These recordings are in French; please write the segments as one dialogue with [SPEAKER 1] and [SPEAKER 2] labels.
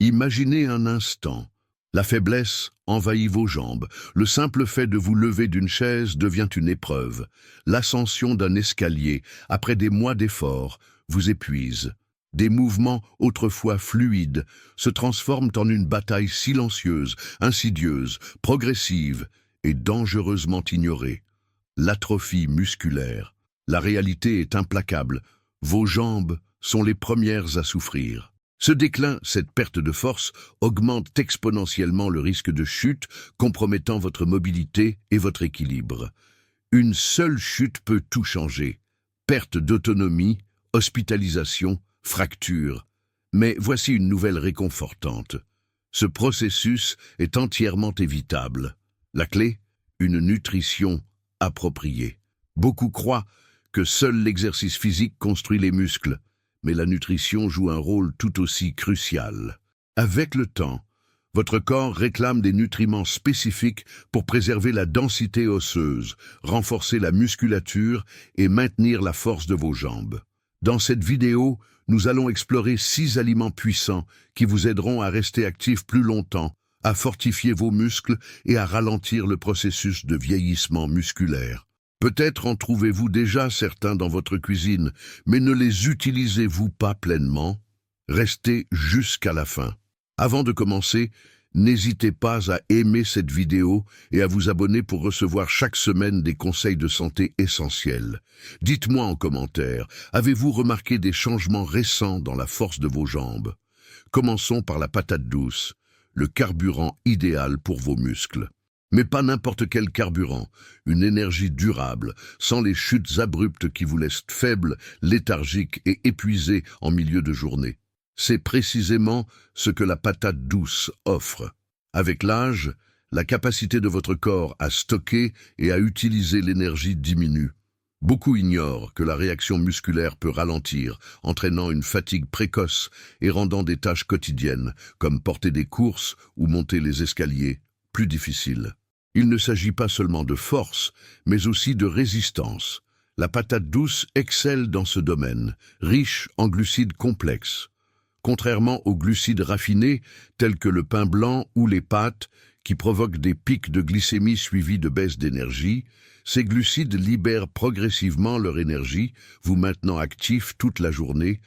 [SPEAKER 1] Imaginez un instant. La faiblesse envahit vos jambes. Le simple fait de vous lever d'une chaise devient une épreuve. L'ascension d'un escalier, après des mois d'efforts, vous épuise. Des mouvements autrefois fluides se transforment en une bataille silencieuse, insidieuse, progressive et dangereusement ignorée. L'atrophie musculaire. La réalité est implacable. Vos jambes sont les premières à souffrir. Ce déclin, cette perte de force, augmente exponentiellement le risque de chute, compromettant votre mobilité et votre équilibre. Une seule chute peut tout changer. Perte d'autonomie, hospitalisation, fracture. Mais voici une nouvelle réconfortante. Ce processus est entièrement évitable. La clé, une nutrition appropriée. Beaucoup croient que seul l'exercice physique construit les muscles, mais la nutrition joue un rôle tout aussi crucial. Avec le temps, votre corps réclame des nutriments spécifiques pour préserver la densité osseuse, renforcer la musculature et maintenir la force de vos jambes. Dans cette vidéo, nous allons explorer 6 aliments puissants qui vous aideront à rester actifs plus longtemps, à fortifier vos muscles et à ralentir le processus de vieillissement musculaire. Peut-être en trouvez-vous déjà certains dans votre cuisine, mais ne les utilisez-vous pas pleinement? Restez jusqu'à la fin. Avant de commencer, n'hésitez pas à aimer cette vidéo et à vous abonner pour recevoir chaque semaine des conseils de santé essentiels. Dites-moi en commentaire, avez-vous remarqué des changements récents dans la force de vos jambes? Commençons par la patate douce, le carburant idéal pour vos muscles. Mais pas n'importe quel carburant, une énergie durable, sans les chutes abruptes qui vous laissent faibles, léthargiques et épuisés en milieu de journée. C'est précisément ce que la patate douce offre. Avec l'âge, la capacité de votre corps à stocker et à utiliser l'énergie diminue. Beaucoup ignorent que la réaction musculaire peut ralentir, entraînant une fatigue précoce et rendant des tâches quotidiennes, comme porter des courses ou monter les escaliers, plus difficiles. Il ne s'agit pas seulement de force, mais aussi de résistance. La patate douce excelle dans ce domaine, riche en glucides complexes. Contrairement aux glucides raffinés, tels que le pain blanc ou les pâtes, qui provoquent des pics de glycémie suivis de baisse d'énergie, ces glucides libèrent progressivement leur énergie, vous maintenant actif toute la journée,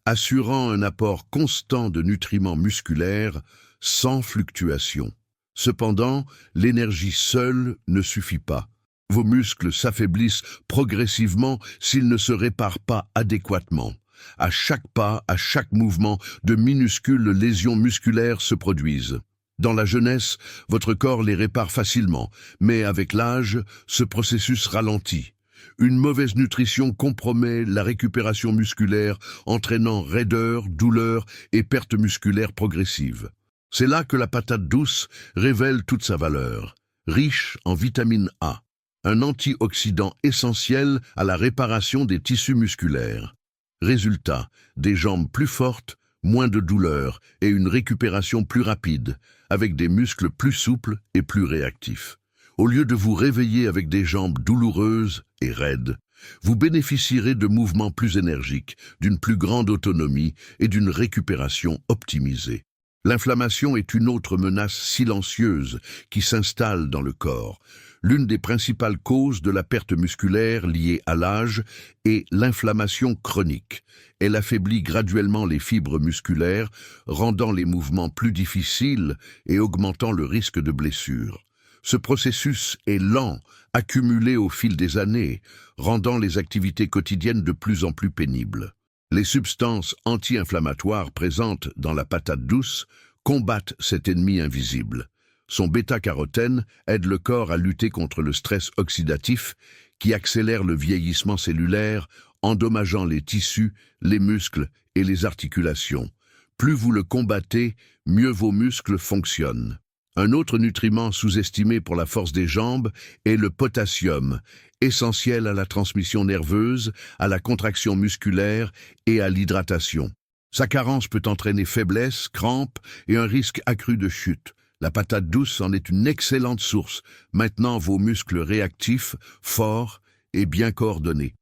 [SPEAKER 1] assurant un apport constant de nutriments musculaires sans fluctuation. Cependant, l'énergie seule ne suffit pas. Vos muscles s'affaiblissent progressivement s'ils ne se réparent pas adéquatement. À chaque pas, à chaque mouvement, de minuscules lésions musculaires se produisent. Dans la jeunesse, votre corps les répare facilement, mais avec l'âge, ce processus ralentit. Une mauvaise nutrition compromet la récupération musculaire, entraînant raideur, douleur et perte musculaire progressive. C'est là que la patate douce révèle toute sa valeur. Riche en vitamine A, un antioxydant essentiel à la réparation des tissus musculaires. Résultat, des jambes plus fortes, moins de douleur et une récupération plus rapide, avec des muscles plus souples et plus réactifs. Au lieu de vous réveiller avec des jambes douloureuses et raides, vous bénéficierez de mouvements plus énergiques, d'une plus grande autonomie et d'une récupération optimisée. L'inflammation est une autre menace silencieuse qui s'installe dans le corps. L'une des principales causes de la perte musculaire liée à l'âge est l'inflammation chronique. Elle affaiblit graduellement les fibres musculaires, rendant les mouvements plus difficiles et augmentant le risque de blessure. Ce processus est lent, accumulé au fil des années, rendant les activités quotidiennes de plus en plus pénibles. Les substances anti-inflammatoires présentes dans la patate douce combattent cet ennemi invisible. Son bêta-carotène aide le corps à lutter contre le stress oxydatif qui accélère le vieillissement cellulaire, endommageant les tissus, les muscles et les articulations. Plus vous le combattez, mieux vos muscles fonctionnent. Un autre nutriment sous-estimé pour la force des jambes est le potassium, essentiel à la transmission nerveuse, à la contraction musculaire et à l'hydratation. Sa carence peut entraîner faiblesse, crampes et un risque accru de chute. La patate douce en est une excellente source, maintenant vos muscles réactifs, forts et bien coordonnés.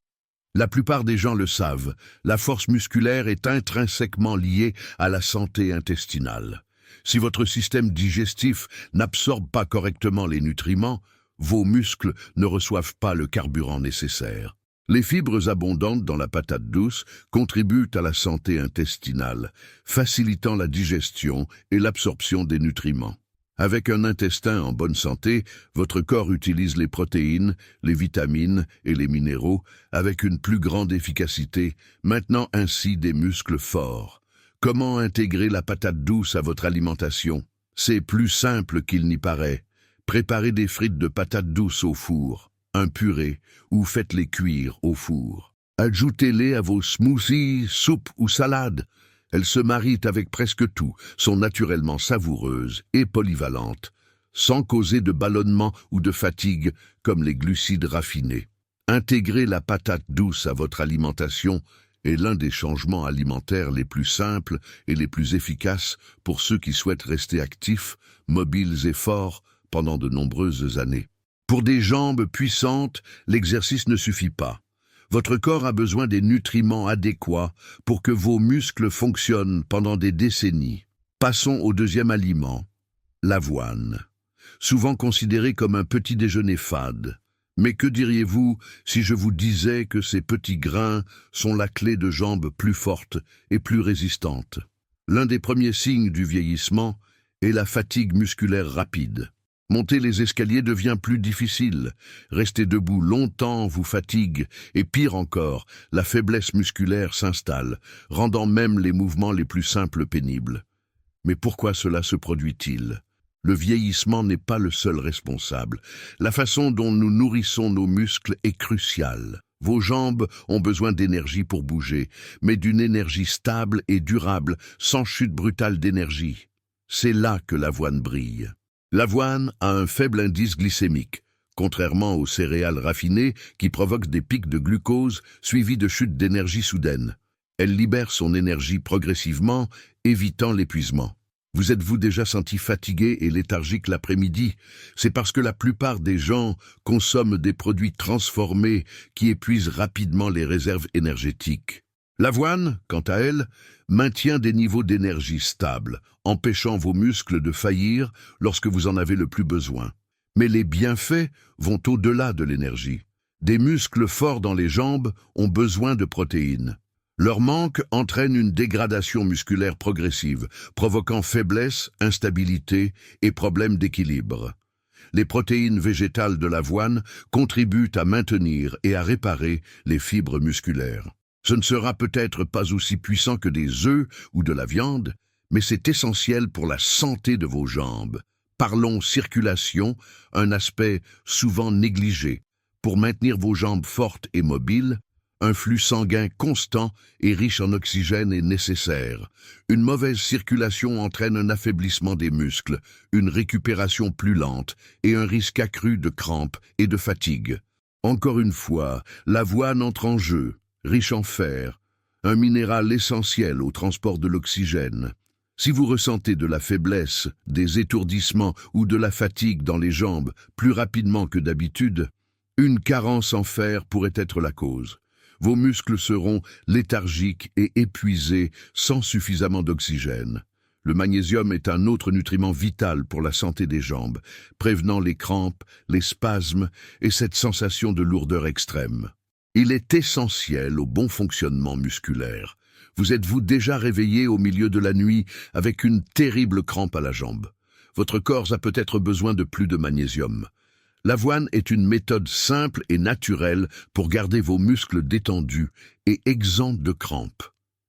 [SPEAKER 1] La plupart des gens le savent, la force musculaire est intrinsèquement liée à la santé intestinale. Si votre système digestif n'absorbe pas correctement les nutriments, vos muscles ne reçoivent pas le carburant nécessaire. Les fibres abondantes dans la patate douce contribuent à la santé intestinale, facilitant la digestion et l'absorption des nutriments. Avec un intestin en bonne santé, votre corps utilise les protéines, les vitamines et les minéraux avec une plus grande efficacité, maintenant ainsi des muscles forts. Comment intégrer la patate douce à votre alimentation? C'est plus simple qu'il n'y paraît. Préparez des frites de patates douces au four, un purée, ou faites-les cuire au four. Ajoutez-les à vos smoothies, soupes ou salades. Elles se marient avec presque tout, sont naturellement savoureuses et polyvalentes, sans causer de ballonnement ou de fatigue comme les glucides raffinés. Intégrer la patate douce à votre alimentation est l'un des changements alimentaires les plus simples et les plus efficaces pour ceux qui souhaitent rester actifs, mobiles et forts pendant de nombreuses années. Pour des jambes puissantes, l'exercice ne suffit pas. Votre corps a besoin des nutriments adéquats pour que vos muscles fonctionnent pendant des décennies. Passons au deuxième aliment, l'avoine. Souvent considéré comme un petit déjeuner fade. Mais que diriez-vous si je vous disais que ces petits grains sont la clé de jambes plus fortes et plus résistantes? L'un des premiers signes du vieillissement est la fatigue musculaire rapide. Monter les escaliers devient plus difficile, rester debout longtemps vous fatigue, et pire encore, la faiblesse musculaire s'installe, rendant même les mouvements les plus simples pénibles. Mais pourquoi cela se produit-il? Le vieillissement n'est pas le seul responsable. La façon dont nous nourrissons nos muscles est cruciale. Vos jambes ont besoin d'énergie pour bouger, mais d'une énergie stable et durable, sans chute brutale d'énergie. C'est là que l'avoine brille. L'avoine a un faible indice glycémique, contrairement aux céréales raffinées qui provoquent des pics de glucose suivis de chutes d'énergie soudaines. Elle libère son énergie progressivement, évitant l'épuisement. Vous êtes-vous déjà senti fatigué et léthargique l'après-midi? C'est parce que la plupart des gens consomment des produits transformés qui épuisent rapidement les réserves énergétiques. L'avoine, quant à elle, maintient des niveaux d'énergie stables, empêchant vos muscles de faillir lorsque vous en avez le plus besoin. Mais les bienfaits vont au-delà de l'énergie. Des muscles forts dans les jambes ont besoin de protéines. Leur manque entraîne une dégradation musculaire progressive, provoquant faiblesse, instabilité et problèmes d'équilibre. Les protéines végétales de l'avoine contribuent à maintenir et à réparer les fibres musculaires. Ce ne sera peut-être pas aussi puissant que des œufs ou de la viande, mais c'est essentiel pour la santé de vos jambes. Parlons circulation, un aspect souvent négligé. Pour maintenir vos jambes fortes et mobiles, un flux sanguin constant et riche en oxygène est nécessaire. Une mauvaise circulation entraîne un affaiblissement des muscles, une récupération plus lente et un risque accru de crampes et de fatigue. Encore une fois, l'avoine entre en jeu. Riche en fer, un minéral essentiel au transport de l'oxygène. Si vous ressentez de la faiblesse, des étourdissements ou de la fatigue dans les jambes plus rapidement que d'habitude, une carence en fer pourrait être la cause. Vos muscles seront léthargiques et épuisés sans suffisamment d'oxygène. Le magnésium est un autre nutriment vital pour la santé des jambes, prévenant les crampes, les spasmes et cette sensation de lourdeur extrême. Il est essentiel au bon fonctionnement musculaire. Vous êtes-vous déjà réveillé au milieu de la nuit avec une terrible crampe à la jambe? Votre corps a peut-être besoin de plus de magnésium. L'avoine est une méthode simple et naturelle pour garder vos muscles détendus et exempts de crampes.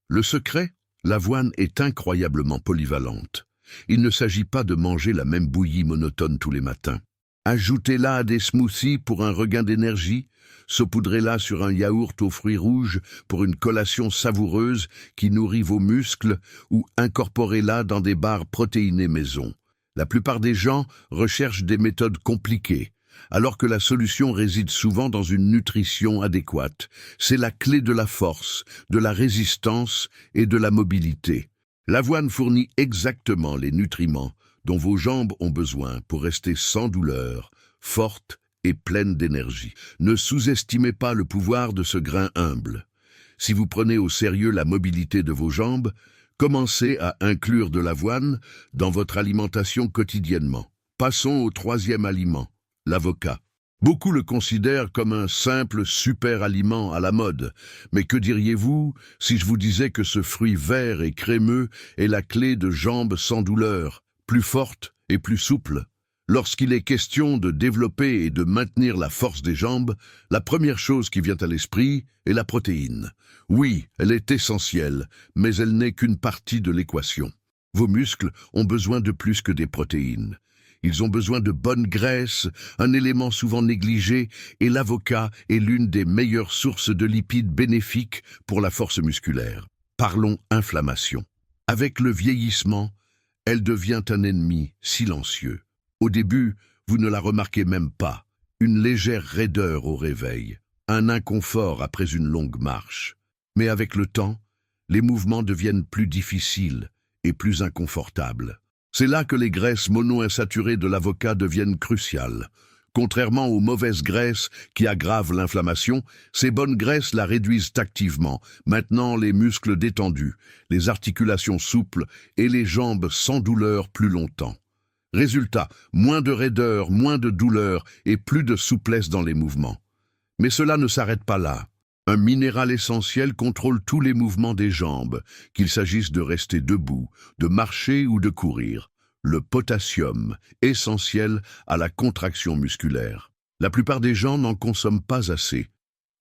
[SPEAKER 1] Le secret? L'avoine est incroyablement polyvalente. Il ne s'agit pas de manger la même bouillie monotone tous les matins. Ajoutez-la à des smoothies pour un regain d'énergie, saupoudrez-la sur un yaourt aux fruits rouges pour une collation savoureuse qui nourrit vos muscles ou incorporez-la dans des barres protéinées maison. La plupart des gens recherchent des méthodes compliquées, alors que la solution réside souvent dans une nutrition adéquate. C'est la clé de la force, de la résistance et de la mobilité. L'avoine fournit exactement les nutriments dont vos jambes ont besoin pour rester sans douleur, fortes et pleine d'énergie. Ne sous-estimez pas le pouvoir de ce grain humble. Si vous prenez au sérieux la mobilité de vos jambes, commencez à inclure de l'avoine dans votre alimentation quotidiennement. Passons au troisième aliment, l'avocat. Beaucoup le considèrent comme un simple super aliment à la mode. Mais que diriez-vous si je vous disais que ce fruit vert et crémeux est la clé de jambes sans douleur, plus fortes et plus souples? Lorsqu'il est question de développer et de maintenir la force des jambes, la première chose qui vient à l'esprit est la protéine. Oui, elle est essentielle, mais elle n'est qu'une partie de l'équation. Vos muscles ont besoin de plus que des protéines. Ils ont besoin de bonnes graisses, un élément souvent négligé, et l'avocat est l'une des meilleures sources de lipides bénéfiques pour la force musculaire. Parlons inflammation. Avec le vieillissement, elle devient un ennemi silencieux. Au début, vous ne la remarquez même pas. Une légère raideur au réveil, un inconfort après une longue marche. Mais avec le temps, les mouvements deviennent plus difficiles et plus inconfortables. C'est là que les graisses monoinsaturées de l'avocat deviennent cruciales. Contrairement aux mauvaises graisses qui aggravent l'inflammation, ces bonnes graisses la réduisent activement, maintenant les muscles détendus, les articulations souples et les jambes sans douleur plus longtemps. Résultat, moins de raideur, moins de douleur et plus de souplesse dans les mouvements. Mais cela ne s'arrête pas là. Un minéral essentiel contrôle tous les mouvements des jambes, qu'il s'agisse de rester debout, de marcher ou de courir. Le potassium, essentiel à la contraction musculaire. La plupart des gens n'en consomment pas assez.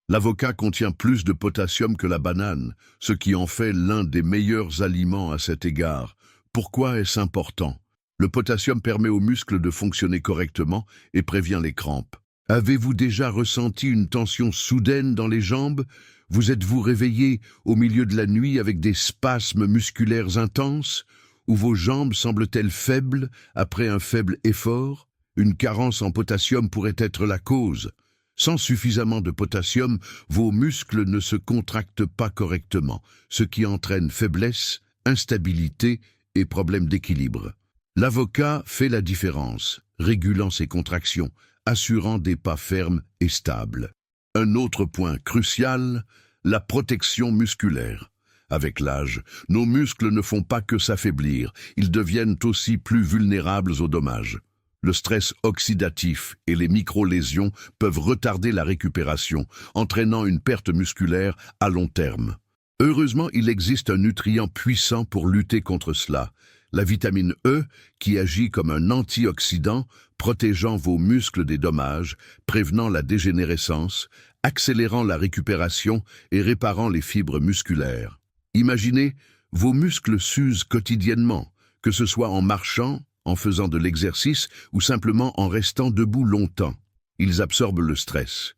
[SPEAKER 1] L'avocat contient plus de potassium que la banane, ce qui en fait l'un des meilleurs aliments à cet égard. Pourquoi est-ce important? Le potassium permet aux muscles de fonctionner correctement et prévient les crampes. Avez-vous déjà ressenti une tension soudaine dans les jambes? Vous êtes-vous réveillé au milieu de la nuit avec des spasmes musculaires intenses? Ou vos jambes semblent-elles faibles après un faible effort? Une carence en potassium pourrait être la cause. Sans suffisamment de potassium, vos muscles ne se contractent pas correctement, ce qui entraîne faiblesse, instabilité et problèmes d'équilibre. L'avocat fait la différence, régulant ses contractions, assurant des pas fermes et stables. Un autre point crucial, la protection musculaire. Avec l'âge, nos muscles ne font pas que s'affaiblir, ils deviennent aussi plus vulnérables aux dommages. Le stress oxydatif et les micro-lésions peuvent retarder la récupération, entraînant une perte musculaire à long terme. Heureusement, il existe un nutriment puissant pour lutter contre cela. La vitamine E, qui agit comme un antioxydant, protégeant vos muscles des dommages, prévenant la dégénérescence, accélérant la récupération et réparant les fibres musculaires. Imaginez, vos muscles s'usent quotidiennement, que ce soit en marchant, en faisant de l'exercice ou simplement en restant debout longtemps. Ils absorbent le stress.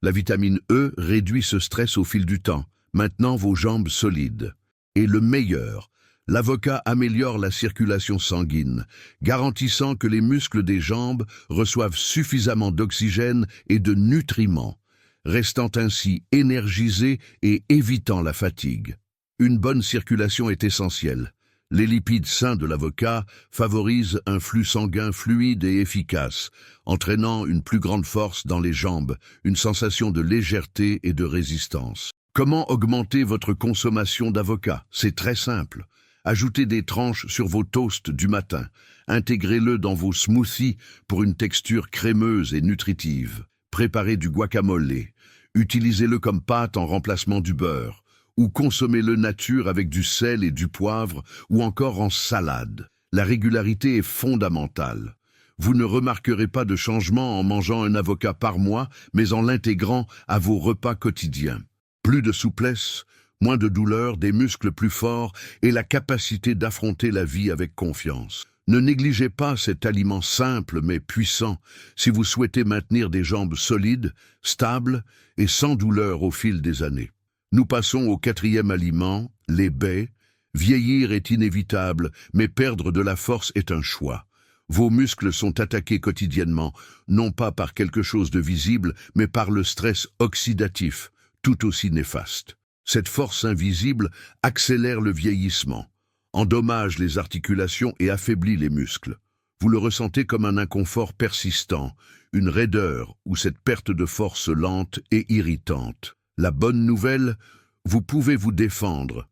[SPEAKER 1] La vitamine E réduit ce stress au fil du temps, maintenant vos jambes solides. Et le meilleur, l'avocat améliore la circulation sanguine, garantissant que les muscles des jambes reçoivent suffisamment d'oxygène et de nutriments, restant ainsi énergisés et évitant la fatigue. Une bonne circulation est essentielle. Les lipides sains de l'avocat favorisent un flux sanguin fluide et efficace, entraînant une plus grande force dans les jambes, une sensation de légèreté et de résistance. Comment augmenter votre consommation d'avocat? C'est très simple. Ajoutez des tranches sur vos toasts du matin. Intégrez-le dans vos smoothies pour une texture crémeuse et nutritive. Préparez du guacamole. Utilisez-le comme pâte en remplacement du beurre. Ou consommez-le nature avec du sel et du poivre, ou encore en salade. La régularité est fondamentale. Vous ne remarquerez pas de changement en mangeant un avocat par mois, mais en l'intégrant à vos repas quotidiens. Plus de souplesse, moins de douleur, des muscles plus forts et la capacité d'affronter la vie avec confiance. Ne négligez pas cet aliment simple mais puissant si vous souhaitez maintenir des jambes solides, stables et sans douleur au fil des années. Nous passons au quatrième aliment, les baies. Vieillir est inévitable, mais perdre de la force est un choix. Vos muscles sont attaqués quotidiennement, non pas par quelque chose de visible, mais par le stress oxydatif, tout aussi néfaste. Cette force invisible accélère le vieillissement, endommage les articulations et affaiblit les muscles. vous le ressentez comme un inconfort persistant, une raideur ou cette perte de force lente et irritante. La bonne nouvelle, vous pouvez vous défendre,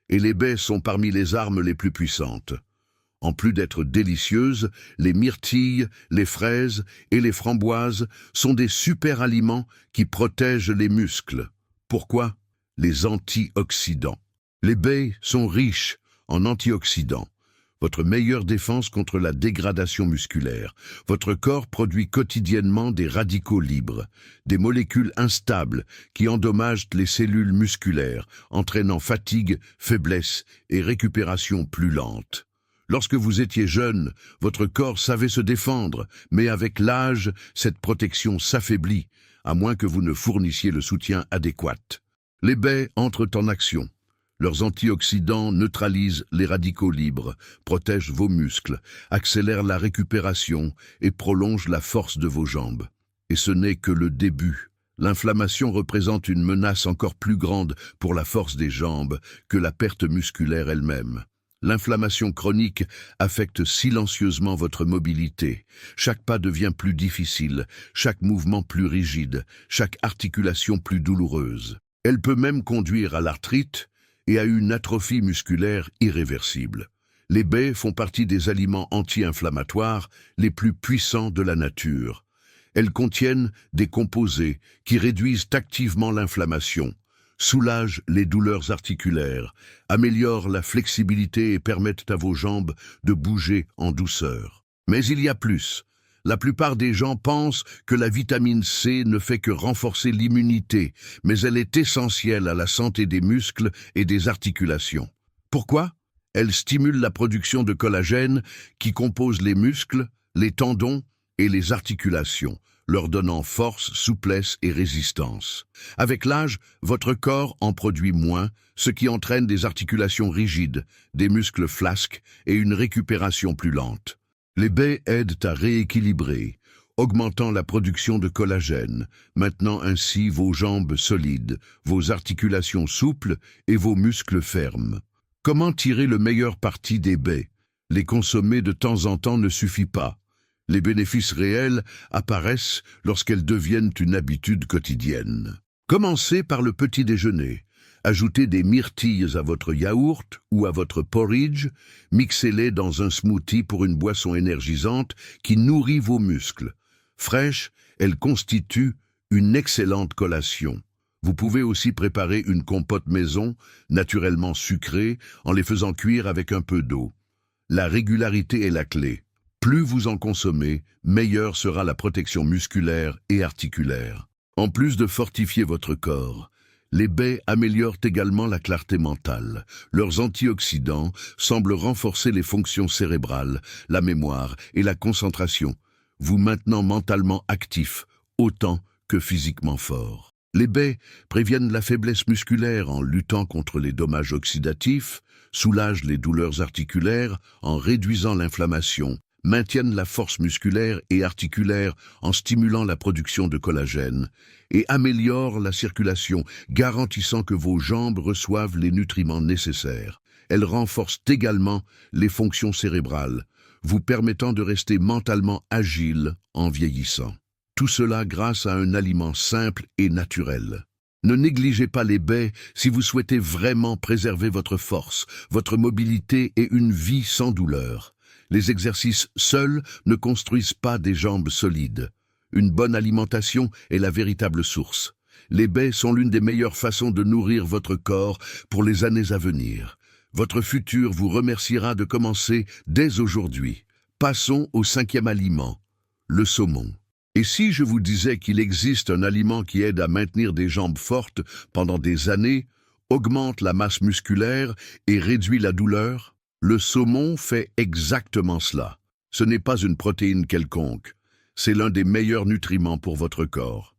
[SPEAKER 1] et les baies sont parmi les armes les plus puissantes. En plus d'être délicieuses, les myrtilles, les fraises et les framboises sont des super aliments qui protègent les muscles. Pourquoi? Les antioxydants. Les baies sont riches en antioxydants. Votre meilleure défense contre la dégradation musculaire. Votre corps produit quotidiennement des radicaux libres, des molécules instables qui endommagent les cellules musculaires, entraînant fatigue, faiblesse et récupération plus lente. Lorsque vous étiez jeune, votre corps savait se défendre, mais avec l'âge, cette protection s'affaiblit, à moins que vous ne fournissiez le soutien adéquat. Les baies entrent en action. Leurs antioxydants neutralisent les radicaux libres, protègent vos muscles, accélèrent la récupération et prolongent la force de vos jambes. Et ce n'est que le début. L'inflammation représente une menace encore plus grande pour la force des jambes que la perte musculaire elle-même. L'inflammation chronique affecte silencieusement votre mobilité. Chaque pas devient plus difficile, chaque mouvement plus rigide, chaque articulation plus douloureuse. Elle peut même conduire à l'arthrite et à une atrophie musculaire irréversible. Les baies font partie des aliments anti-inflammatoires les plus puissants de la nature. Elles contiennent des composés qui réduisent activement l'inflammation, soulagent les douleurs articulaires, améliorent la flexibilité et permettent à vos jambes de bouger en douceur. Mais il y a plus. La plupart des gens pensent que la vitamine C ne fait que renforcer l'immunité, mais elle est essentielle à la santé des muscles et des articulations. Pourquoi? Elle stimule la production de collagène qui compose les muscles, les tendons et les articulations, leur donnant force, souplesse et résistance. Avec l'âge, votre corps en produit moins, ce qui entraîne des articulations rigides, des muscles flasques et une récupération plus lente. Les baies aident à rééquilibrer, augmentant la production de collagène, maintenant ainsi vos jambes solides, vos articulations souples et vos muscles fermes. Comment tirer le meilleur parti des baies? Les consommer de temps en temps ne suffit pas. Les bénéfices réels apparaissent lorsqu'elles deviennent une habitude quotidienne. Commencez par le petit déjeuner. Ajoutez des myrtilles à votre yaourt ou à votre porridge, mixez-les dans un smoothie pour une boisson énergisante qui nourrit vos muscles. Fraîche, elle constitue une excellente collation. Vous pouvez aussi préparer une compote maison, naturellement sucrée, en les faisant cuire avec un peu d'eau. La régularité est la clé. Plus vous en consommez, meilleure sera la protection musculaire et articulaire. En plus de fortifier votre corps, les baies améliorent également la clarté mentale. Leurs antioxydants semblent renforcer les fonctions cérébrales, la mémoire et la concentration, vous maintenant mentalement actif, autant que physiquement fort. Les baies préviennent la faiblesse musculaire en luttant contre les dommages oxydatifs, soulagent les douleurs articulaires en réduisant l'inflammation, maintiennent la force musculaire et articulaire en stimulant la production de collagène et améliorent la circulation, garantissant que vos jambes reçoivent les nutriments nécessaires. Elles renforcent également les fonctions cérébrales, vous permettant de rester mentalement agile en vieillissant. Tout cela grâce à un aliment simple et naturel. Ne négligez pas les baies si vous souhaitez vraiment préserver votre force, votre mobilité et une vie sans douleur. Les exercices seuls ne construisent pas des jambes solides. Une bonne alimentation est la véritable source. Les baies sont l'une des meilleures façons de nourrir votre corps pour les années à venir. Votre futur vous remerciera de commencer dès aujourd'hui. Passons au 5e aliment, le saumon. Et si je vous disais qu'il existe un aliment qui aide à maintenir des jambes fortes pendant des années, augmente la masse musculaire et réduit la douleur? Le saumon fait exactement cela. Ce n'est pas une protéine quelconque. C'est l'un des meilleurs nutriments pour votre corps.